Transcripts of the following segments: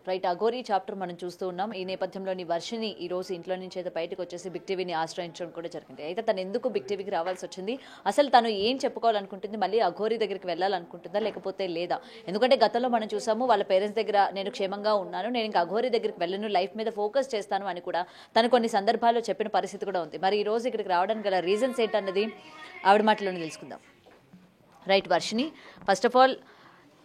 Right, Aghori chapter మనం చూస్తూ ఉన్నాం. ఈ నేపథ్యంలోని వర్షిని ఈ రోజు ఇంట్లో నుంచి అయితే బయటకు వచ్చేసి బిగ్ టీవీని ఆశ్రయించడం కూడా జరిగింది. అయితే తను ఎందుకు బిగ్ టీవీకి రావాల్సి వచ్చింది, అసలు తను ఏం చెప్పుకోవాలనుకుంటుంది, మళ్ళీ అఘోరీ దగ్గరికి వెళ్ళాలనుకుంటుందా లేకపోతే లేదా? ఎందుకంటే గతంలో మనం చూసాము వాళ్ళ పేరెంట్స్ దగ్గర నేను క్షేమంగా ఉన్నాను, నేను ఇంకా అఘోరీ దగ్గరికి వెళ్ళను, లైఫ్ మీద ఫోకస్ చేస్తాను అని కూడా తను కొన్ని సందర్భాల్లో చెప్పిన పరిస్థితి కూడా ఉంది. మరి ఈ రోజు ఇక్కడికి రావడానికి గల రీజన్స్ ఏంటన్నది ఆవిడ మాటలోనే తెలుసుకుందాం. Right Varshini, first of all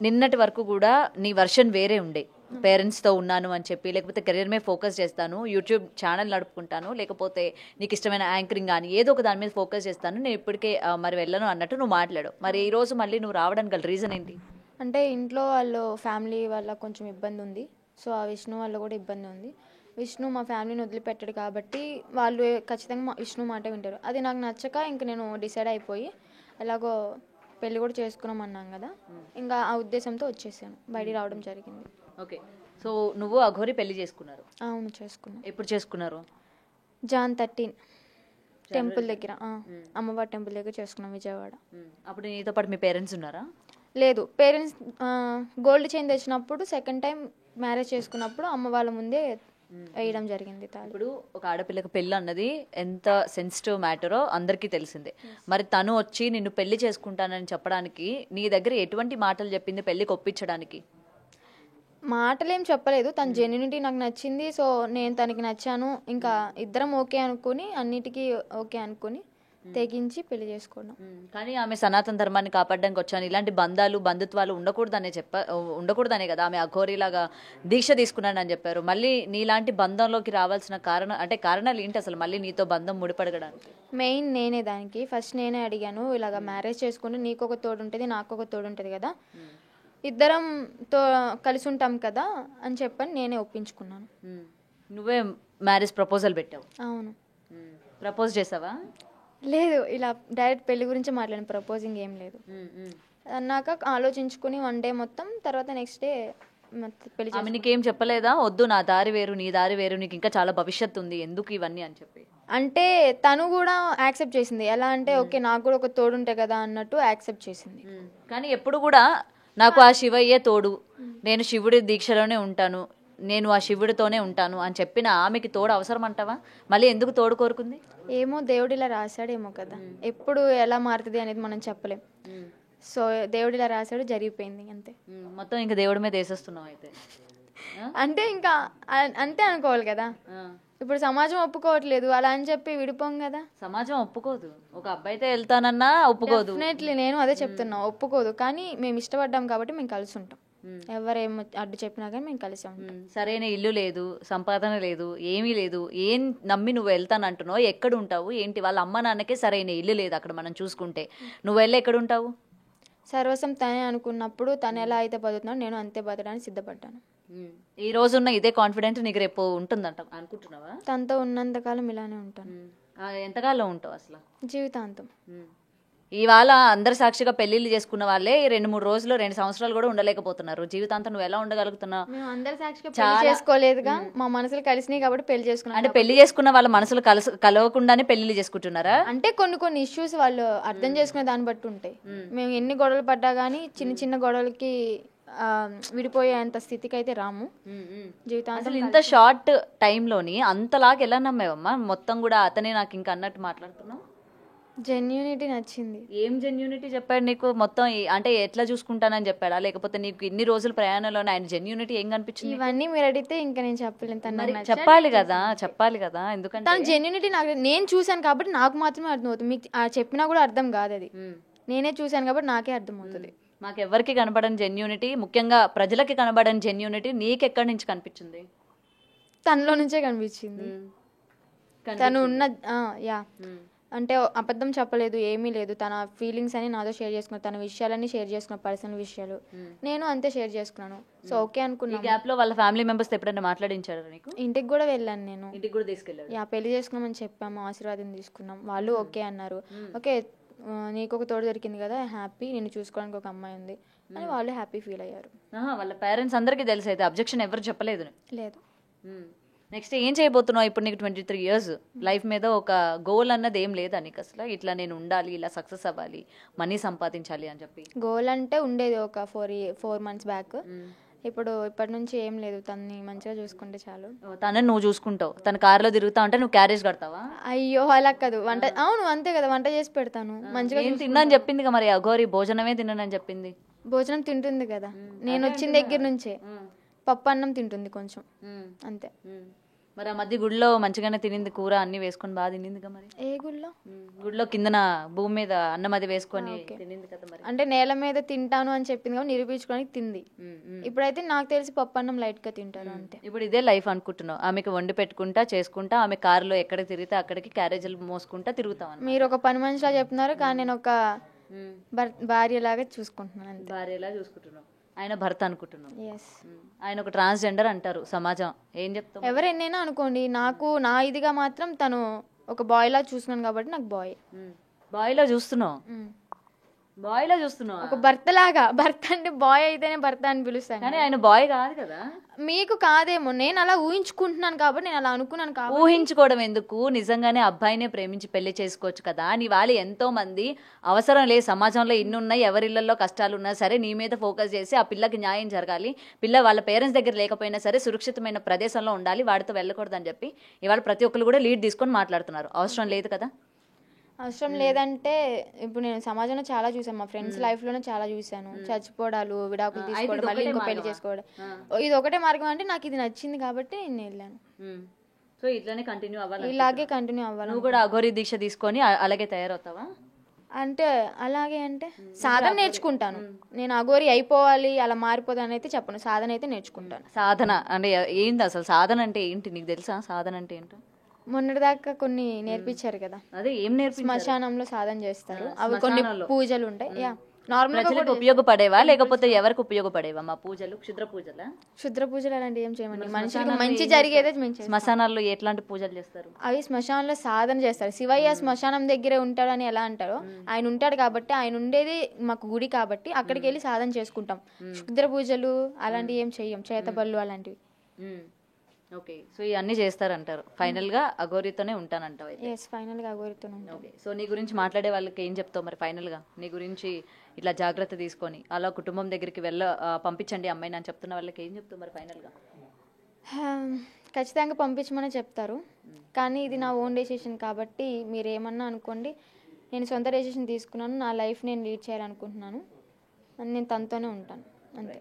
నిన్నటి వరకు కూడా నీ వర్షన్ వేరే ఉండే, పేరెంట్స్తో ఉన్నాను అని చెప్పి, లేకపోతే కెరీర్ మీద ఫోకస్ చేస్తాను, యూట్యూబ్ ఛానల్ నడుపుకుంటాను, లేకపోతే నీకు ఇష్టమైన యాంకరింగ్ కానీ ఏదో ఒక దాని మీద ఫోకస్ చేస్తాను, నేను ఇప్పటికే మరి వెళ్ళను అన్నట్టు నువ్వు మాట్లాడు. మరి ఈ రోజు మళ్ళీ నువ్వు రావడానికి గల రీజన్ ఏంటి? అంటే ఇంట్లో వాళ్ళు ఫ్యామిలీ వల్ల కొంచెం ఇబ్బంది ఉంది. సో ఆ విష్ణు వల్ల కూడా ఇబ్బంది ఉంది. విష్ణు మా ఫ్యామిలీని వదిలిపెట్టాడు కాబట్టి వాళ్ళు ఖచ్చితంగా విష్ణు మాట వింటారు. అది నాకు నచ్చక ఇంక నేను డిసైడ్ అయిపోయి ఎలాగో పెళ్ళి కూడా చేసుకున్నామన్నాం కదా, ఇంకా ఆ ఉద్దేశంతో వచ్చేసాను, బయటికి రావడం జరిగింది. ఓకే, సో నువ్వు అఘోరీ పెళ్లి చేసుకున్నారు? అవును, చేసుకున్నాను. ఎప్పుడు చేసుకున్నారు? జాన్ 13 టెంపుల్ దగ్గర, అమ్మవారి టెంపుల్ దగ్గర చేసుకున్నాం, విజయవాడ. అప్పుడు నీతో పాటు మీ పేరెంట్స్ ఉన్నారా? లేదు, పేరెంట్స్ గోల్డ్ చైన్ తెచ్చినప్పుడు సెకండ్ టైం మ్యారేజ్ చేసుకున్నప్పుడు అమ్మ వాళ్ళ ముందే వేయడం జరిగింది తాళి. ఇప్పుడు ఒక ఆడపిల్లకి పెళ్ళి అన్నది ఎంత సెన్సిటివ్ మ్యాటరో అందరికీ తెలిసిందే. మరి తను వచ్చి నిన్ను పెళ్లి చేసుకుంటానని చెప్పడానికి నీ దగ్గర ఎటువంటి మాటలు చెప్పింది పెళ్లికి ఒప్పించడానికి? మాటలేం చెప్పలేదు, తన జెన్యూనిటీ నాకు నచ్చింది. సో నేను తనకి నచ్చాను, ఇంకా ఇద్దరం ఓకే అనుకుని అన్నిటికీ ఓకే అనుకుని తెగించి పెళ్లి చేసుకోవడం. కానీ ఆమె సనాతన ధర్మాన్ని కాపాడడానికి వచ్చాను, ఇలాంటి బంధాలు బంధుత్వాలు ఉండకూడదనే కదా ఆమె అఘోరీలాగా దీక్ష తీసుకున్నానని చెప్పారు. మళ్ళీ నీలాంటి బంధంలోకి రావాల్సిన కారణాలు ఏంటి అసలు, మళ్ళీ నీతో బంధం ముడిపడగడానికి? మెయిన్ నేనే దానికి ఫస్ట్ నేనే అడిగాను, ఇలాగ మ్యారేజ్ చేసుకుంటే నీకు ఒక తోడు ఉంటుంది, నాకు ఒక తోడు ఉంటుంది కదా, ఇద్దరం కలిసి ఉంటాం కదా అని చెప్పని నేనే ఒప్పించుకున్నాను. నువ్వే మ్యారేజ్ ప్రపోజల్ పెట్టావు? అవును. ప్రపోజ్ చేసావా? లేదు, ఇలా డైరెక్ట్ పెళ్లి గురించి మాట్లాడిన, ప్రపోజింగ్ ఏం లేదు. అన్నాక ఆలోచించుకుని వన్ డే మొత్తం, తర్వాత నెక్స్ట్ డే పెళ్లి. ఆమె నీకేం చెప్పలేదా, వద్దు నా దారి వేరు నీ దారి వేరు, నీకు ఇంకా చాలా భవిష్యత్తు ఉంది, ఎందుకు ఇవన్నీ అని చెప్పి? అంటే తను కూడా యాక్సెప్ట్ చేసింది. ఎలా అంటే ఓకే నాకు కూడా ఒక తోడు ఉంటే కదా అన్నట్టు యాక్సెప్ట్ చేసింది. కానీ ఎప్పుడు కూడా నాకు ఆ శివయ్యే తోడు, నేను శివుడి దీక్షలోనే ఉంటాను, నేను ఆ శివుడితోనే ఉంటాను అని చెప్పిన ఆమెకి తోడు అవసరం అంటావా? మళ్ళీ ఎందుకు తోడు కోరుకుంది? ఏమో దేవుడు ఇలా రాశాడేమో కదా, ఎప్పుడు ఎలా మారుతుంది అనేది మనం చెప్పలేం. సో దేవుడు ఇలా రాశాడు, జరిగిపోయింది అంతే. మొత్తం ఇంకా దేవుడి మీద వేసేస్తున్నావు అయితే? అంటే ఇంకా అంతే అనుకోవాలి కదా. ఇప్పుడు సమాజం ఒప్పుకోవట్లేదు, అలా అని చెప్పి విడిపోం కదా. సమాజం ఒప్పుకోదు, ఒక అబ్బాయితో వెళ్తానన్నా ఒప్పుకోదు. డెఫినెట్లీ నేను అదే చెప్తున్నా, ఒప్పుకోదు. కానీ మేము ఇష్టపడ్డాం కాబట్టి మేము కలిసి ఉంటాం, ఎవరేం అడ్డు చెప్పినా కానీ మేము కలిసి ఉంటాం. సరైన ఇల్లు లేదు, సంపాదన లేదు, ఏమీ లేదు, ఏం నమ్మి నువ్వు వెళ్తానంటున్నావు? ఎక్కడ ఉంటావు ఏంటి? వాళ్ళ అమ్మ నాన్నకే సరైన ఇల్లు లేదు అక్కడ మనం చూసుకుంటే, నువ్వు వెళ్ళి ఎక్కడ ఉంటావు? సర్వస్వం తనే అనుకున్నప్పుడు తను ఎలా అయితే బతుకుతున్నాడు నేను అంతే బతకడానికి సిద్ధపడ్డాను. ఈ రోజున్న ఇదే కాన్ఫిడెంట్ నీకు రేపు ఉంటుందంట అనుకుంటున్నావా? తనతో ఉన్నంతకాలం ఇలానే ఉంటాను. ఎంతకాలం ఉంటావు అసలు? జీవితాంతం. ఇవాళ అందరి సాక్షిగా పెళ్లిళ్ళు చేసుకున్న వాళ్ళే 2-3 రోజులు 2 సంవత్సరాలు కూడా ఉండలేకపోతున్నారు. జీవితాంతం నువ్వు ఎలా ఉండగలుగుతున్నావు? మేము అందరి సాక్షిగా పెళ్లి చేసుకోలేదుగా, మా మనసులు కలిసినాయి కాబట్టి పెళ్లి చేసుకున్నాం. అంటే పెళ్లి చేసుకున్న వాళ్ళ మనసులు కలవకుండానే పెళ్లిళ్ళు చేసుకుంటున్నారా? అంటే కొన్ని ఇష్యూస్ వాళ్ళు అర్థం చేసుకునే దాన్ని బట్టి ఉంటాయి. మేము ఎన్ని గొడవలు పడ్డా గానీ చిన్న చిన్న గొడవలకి విడిపోయేంత స్థితికి అయితే రాము. జీవితాంతం ఇంత షార్ట్ టైంలోని అంతలాగా ఎలా నమ్మేవమ్మా? మొత్తం కూడా అతనే నాకు ఇంకా అన్నట్టు మాట్లాడుతున్నావు. జెన్యూనిటీ నచ్చింది. ఏం జెన్యూనిటీ చెప్పాడు నీకు? మొత్తం అంటే ఎట్లా చూసుకుంటానని చెప్పాడా, లేకపోతే నీకు ఇన్ని రోజుల ప్రయాణంలోనే ఆయన జెన్యూనిటీ ఏం కనిపించింది? ఇవన్నీ మీరు అడిగితే ఇంకా నేను చెప్పలేను. చెప్పాలి కదా ఎందుకంటే తన జెన్యూనిటీ నాకు నేను చూశాను కాబట్టి నాకు మాత్రమే అర్థమవుతుంది. మీకు చెప్పినా కూడా అర్థం కాదు, అది నేనే చూశాను కాబట్టి నాకే అర్థమవుతుంది. మాకెవ్వరికి కనబడని జెన్యూనిటీ, ముఖ్యంగా ప్రజలకి కనబడని జెన్యూనిటీ నీకెక్కడి నుంచి కనిపించింది? తనలో నుంచే కనిపించింది. తను ఉన్న అంటే అబద్ధం చెప్పలేదు, ఏమీ లేదు. తన ఫీలింగ్స్ అని నాతో షేర్ చేసుకున్నాను, తన విషయాలన్నీ షేర్ చేసుకున్నాను, పర్సనల్ విషయాలు నేను అంతే షేర్ చేసుకున్నాను. సో ఓకే అనుకున్నాను. గ్యాప్ లో వాళ్ళ ఫ్యామిలీ మెంబర్స్ ఎప్పుడైనా మాట్లాడించారు నీకు? ఇంటికి కూడా వెళ్ళాను నేను. ఇంటికి కూడా తీసుకెళ్ళాను. పెళ్లి చేసుకున్నామని చెప్పాము, ఆశీర్వాదం తీసుకున్నాం, వాళ్ళు ఓకే అన్నారు. ఓకే నీకు ఒక తోడు దొరికింది కదా, హ్యాపీ, నేను చూసుకోవడానికి ఒక అమ్మాయి ఉంది అని వాళ్ళు హ్యాపీ ఫీల్ అయ్యారు. వాళ్ళ పేరెంట్స్ అందరికీ తెలిసి అయితే అబ్జెక్షన్ ఎవరు చెప్పలేదు? లేదు. నెక్స్ట్ ఏం చేయబోతున్నావు ఇప్పుడు? నీకు 23 years, లైఫ్ మీద ఒక గోల్ అన్నది ఏం లేదా నీకు అసలు? ఇట్లా నేను ఉండాలి, ఇలా సక్సెస్ అవ్వాలి, మనీ సంపాదించాలి అని చెప్పి గోల్ అంటే ఉండేది ఒక 4 months బ్యాక్. ఇప్పటి నుంచి ఏం లేదు, తనని మంచిగా చూసుకుంటే చాలు. తనని నువ్వు చూసుకుంటావు, తన కారులో తిరుగుతా ఉంటే నువ్వు క్యారేజ్ కడతావా? అయ్యో అలా కాదు, వంట అవును అంతే కదా, వంట చేసి పెడతాను మంచిగా. ఏం తిన్నాను చెప్పింది మరి అఘోరి, భోజనమే తిన్నానని చెప్పింది. భోజనం తింటుంది కదా, నేను వచ్చిన దగ్గర నుంచే పప్పు అన్నం తింటుంది కొంచెం అంతే. మరి ఆ మధ్య గుడిలో మంచిగానే తినింది, కూర అన్ని వేసుకొని బాగా తినిందిగా మరి. ఏ గుళ్ళో? గుడిలో కిందన భూమి మీద అన్నం అది వేసుకొని తినింది కదా మరి. అంటే నేల మీద తింటాను అని చెప్పింది కాబట్టి నిరూపించుకోవడానికి తింది. ఇప్పుడైతే నాకు తెలిసి పప్పు అన్నం లైట్ గా తింటారు అంతే. ఇప్పుడు ఇదే లైఫ్ అనుకుంటున్నావు, ఆమెకి వండి పెట్టుకుంటా చేసుకుంటా, ఆమె కారులో ఎక్కడికి తిరిగితే అక్కడికి క్యారేజీలు మోసుకుంటా తిరుగుతాం. మీరు ఒక పని మనిషిలా చెప్తున్నారు, కానీ నేను ఒక భార్యలాగా చూసుకుంటున్నాను అంతే. భార్యలా చూసుకుంటున్నావు, ఆయన భర్త అనుకుంటున్నావు. ఎస్. ఆయన ఒక ట్రాన్స్జెండర్ అంటారు సమాజం, ఏం చెప్తావు? ఎవరెన్నైనా అనుకోండి, నాకు నా ఇదిగా మాత్రం తను ఒక బాయ్ లా చూస్తున్నాను కాబట్టి నాకు బాయ్. బాయ్లో చూస్తున్నావు, బాయ్లో చూస్తున్నావు. ఒక భర్త లాగా, భర్త అంటే బాయ్ అయితేనే భర్త అని పిలుస్తాను, కానీ ఆయన బాయ్ కాదు కదా. మీకు కాదేమో, నేను అలా ఊహించుకుంటున్నాను కాబట్టి నేను అలా అనుకున్నాను కాబట్టి. ఊహించుకోవడం ఎందుకు, నిజంగానే అబ్బాయినే ప్రేమించి పెళ్లి చేసుకోవచ్చు కదా. నీ వాళ్ళు ఎంతో మంది అవసరం లేదు, సమాజంలో ఇన్ని ఉన్నాయి, ఎవరిళ్లలో కష్టాలు ఉన్నా సరే నీ మీద ఫోకస్ చేసి ఆ పిల్లకి న్యాయం జరగాలి, పిల్ల వాళ్ళ పేరెంట్స్ దగ్గర లేకపోయినా సరే సురక్షితమైన ప్రదేశంలో ఉండాలి, వాడితో వెళ్ళకూడదని చెప్పి ఇవాళ ప్రతి ఒక్కరు కూడా లీడ్ తీసుకొని మాట్లాడుతున్నారు. అవసరం లేదు కదా. అవసరం లేదంటే ఇప్పుడు నేను సమాజంలో చాలా చూసాను, మా ఫ్రెండ్స్ లైఫ్ లోనే చాలా చూసాను, చచ్చిపోవడాలు, విడాకులు తీసుకోవడం, మళ్ళీ ఇంకో పెళ్లి చేసుకోవడం. ఇది ఒకటే మార్గం అంటే నాకు ఇది నచ్చింది కాబట్టి నేను వెళ్ళాను. సో ఇట్లానే కంటిన్యూ అవ్వాలి, ఇలాగే కంటిన్యూ అవ్వాలి. నువ్వు కూడా అఘోరి దీక్ష తీసుకొని అలాగే తయారవుతావా? అంటే అలాగే అంటే సాధన నేర్చుకుంటాను. నేను అఘోరి అయిపోవాలి అలా మారిపోతాను అయితే చెప్పను, సాధన అయితే నేర్చుకుంటాను. సాధన అంటే ఏంది అసలు? సాధన అంటే ఏంటి నీకు తెలుసా? సాధన అంటే ఏంటో మొన్నటిదాకా కొన్ని నేర్పించారు కదా, అదే ఏం నేర్పించారు? శ్మశానంలో సాధన చేస్తారు, అవి కొన్ని పూజలు ఉంటాయి. యా, నార్మల్ గా ఉపయోగపడేవా లేకపోతే ఎవరికి ఉపయోగపడేవా? మా పూజలు క్షుద్ర పూజలా? క్షుద్ర పూజలు అలాంటివి ఏం చేయమండి, మనిషికి మంచి జరిగేదే మేము చేస్తాం. శ్మశానాల్లో ఎట్లాంటి పూజలు చేస్తారు? అవి శ్మశానంలో సాధన చేస్తారు. శివయ్య శ్మశానం దగ్గరే ఉంటాడని ఎలా అంటారో, ఆయన ఉంటాడు కాబట్టి, ఆయన ఉండేది మాకు గుడి కాబట్టి అక్కడికి వెళ్ళి సాధన చేసుకుంటాం. క్షుద్ర పూజలు అలాంటివి ఏం చెయ్యం, చేతబళ్ళు అలాంటివి. ఓకే, సో ఇవన్నీ చేస్తారంటారు. ఫైనల్ గా అఘోరితోనే ఉంటానంటావు అయితే? ఎస్, ఫైనల్ గా అఘోరితోనే ఉంటాను. ఓకే, సో నీ గురించి మాట్లాడే వాళ్ళకి ఏం చెప్తావు మరి? ఫైనల్ గా నీ గురించి ఇట్లా జాగ్రత్త తీసుకొని అలా కుటుంబం దగ్గరికి పంపించండి అమ్మాయిని అని చెప్తున్న వాళ్ళకి ఏం చెప్తావు మరి ఫైనల్ గా? ఖచ్చితంగా పంపించమని చెప్తారు, కానీ ఇది నా ఓన్ డెసిషన్ కాబట్టి మీరు ఏమన్నా అనుకోండి. నేను సొంత డెసిషన్ తీసుకున్నాను, నా లైఫ్ నేను లీడ్ చేయాలనుకుంటున్నాను, నేను తనతోనే ఉంటాను అంతే.